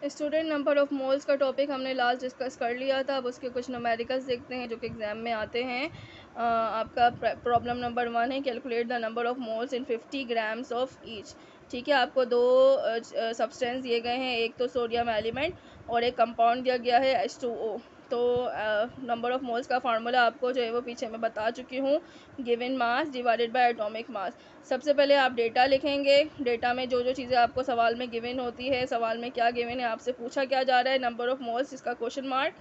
Student number of moles का topic हमने last discuss कर लिया था। अब उसके कुछ न्यूमेरिकल्स देखते हैं जो कि एग्ज़ाम में आते हैं। आपका प्रॉब्लम नंबर 1 है, calculate the number of moles in 50 grams of each. ठीक है, आपको दो सब्सटेंस दिए गए हैं, एक तो सोडियम एलिमेंट और एक कंपाउंड दिया गया है H2O। तो नंबर ऑफ मोल्स का फार्मूला आपको जो है वो पीछे मैं बता चुकी हूँ, given mass divided by atomic mass. सबसे पहले आप डेटा लिखेंगे। डेटा में जो जो चीज़ें आपको सवाल में गिवन होती है, सवाल में क्या गिवन है, आपसे पूछा क्या जा रहा है, नंबर ऑफ मोल्स इसका क्वेश्चन मार्क,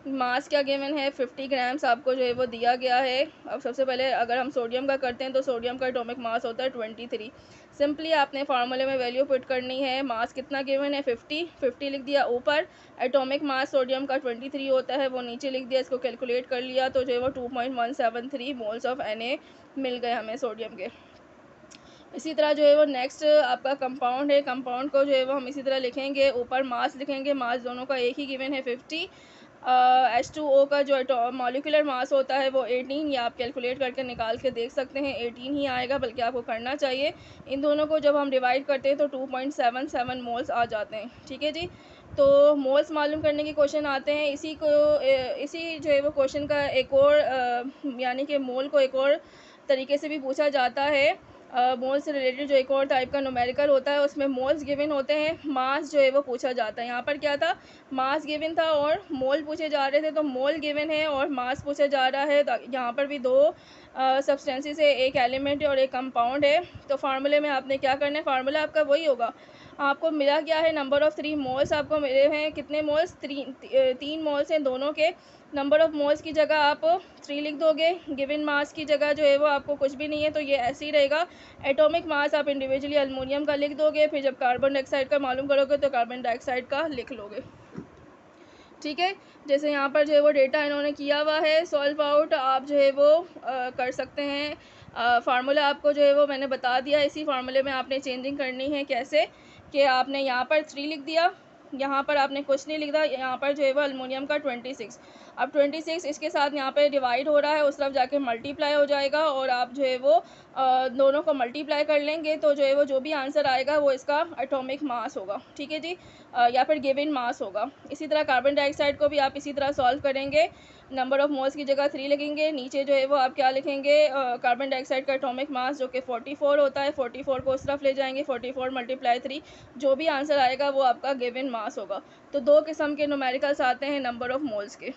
मास क्या गिवन है 50 ग्राम्स आपको जो है वो दिया गया है। अब सबसे पहले अगर हम सोडियम का करते हैं तो सोडियम का एटॉमिक मास होता है 23। सिंपली आपने फार्मूले में वैल्यू पुट करनी है। मास कितना गिवन है 50 लिख दिया ऊपर, एटॉमिक मास सोडियम का 23 होता है वो नीचे लिख दिया। इसको कैलकुलेट कर लिया तो जो है वो 2.173 मोल्स ऑफ Na मिल गए हमें सोडियम के। इसी तरह जो है वो नेक्स्ट आपका कंपाउंड है। कंपाउंड को जो है वो हम इसी तरह लिखेंगे, ऊपर मास लिखेंगे। मास दोनों का एक ही गिवन है 50। H2O का जो मॉलिक्यूलर मास होता है वो 18, या आप कैलकुलेट करके निकाल के देख सकते हैं 18 ही आएगा, बल्कि आपको करना चाहिए। इन दोनों को जब हम डिवाइड करते हैं तो 2.77 मोल्स आ जाते हैं। ठीक है जी, तो मोल्स मालूम करने के क्वेश्चन आते हैं। इसी जो है वो क्वेश्चन का एक और यानी कि मोल को एक और तरीके से भी पूछा जाता है। मोल से रिलेटेड जो एक और टाइप का न्यूमेरिकल होता है, उसमें मोल्स गिवन होते हैं, मास जो है वो पूछा जाता है। यहाँ पर क्या था, मास गिवन था और मोल पूछे जा रहे थे। तो मोल गिवन है और मास पूछा जा रहा है। यहाँ पर भी दो सब्सटेंसेस है, एक एलिमेंट है और एक कंपाउंड है। तो फार्मूले में आपने क्या करना है, फार्मूला आपका वही होगा। आपको मिला क्या है, नंबर ऑफ़ 3 मोल्स आपको मिले हैं। कितने मोल्स, 3 मोल्स हैं दोनों के। नंबर ऑफ़ मोल्स की जगह आप 3 लिख दोगे, गिवन मास की जगह जो है वो आपको कुछ भी नहीं है तो ये ऐसे ही रहेगा। एटॉमिक मास आप इंडिविजुअली अल्मोनियम का लिख दोगे, फिर जब कार्बन डाइऑक्साइड का मालूम करोगे तो कार्बन डाइऑक्साइड का लिख लोगे। ठीक है, जैसे यहाँ पर जो है वो डेटा इन्होंने किया हुआ है सॉल्व आउट, आप जो है वो कर सकते हैं। फार्मूला आपको जो है वो मैंने बता दिया। इसी फार्मूले में आपने चेंजिंग करनी है। कैसे कि आपने यहाँ पर 3 लिख दिया, यहाँ पर आपने कुछ नहीं लिखा, यहाँ पर जो है वो अल्मोनियम का 26। अब 26 इसके साथ यहाँ पे डिवाइड हो रहा है, उस तरफ जाके मल्टीप्लाई हो जाएगा और आप जो है वो दोनों को मल्टीप्लाई कर लेंगे तो जो है वो जो भी आंसर आएगा वो इसका एटॉमिक मास होगा। ठीक है जी, या फिर गिवन मास होगा। इसी तरह कार्बन डाइऑक्साइड को भी आप इसी तरह सॉल्व करेंगे। नंबर ऑफ़ मोल्स की जगह 3 लिखेंगे, नीचे जो है वो आप क्या लिखेंगे, कार्बन डाइऑक्साइड का एटॉमिक मास जो कि 44 होता है, 44 को उस तरफ ले जाएंगे, 44 × 3, जो भी आंसर आएगा वो आपका गिवन मास होगा। तो दो किस्म के न्यूमेरिकल्स आते हैं नंबर ऑफ़ मोल्स के।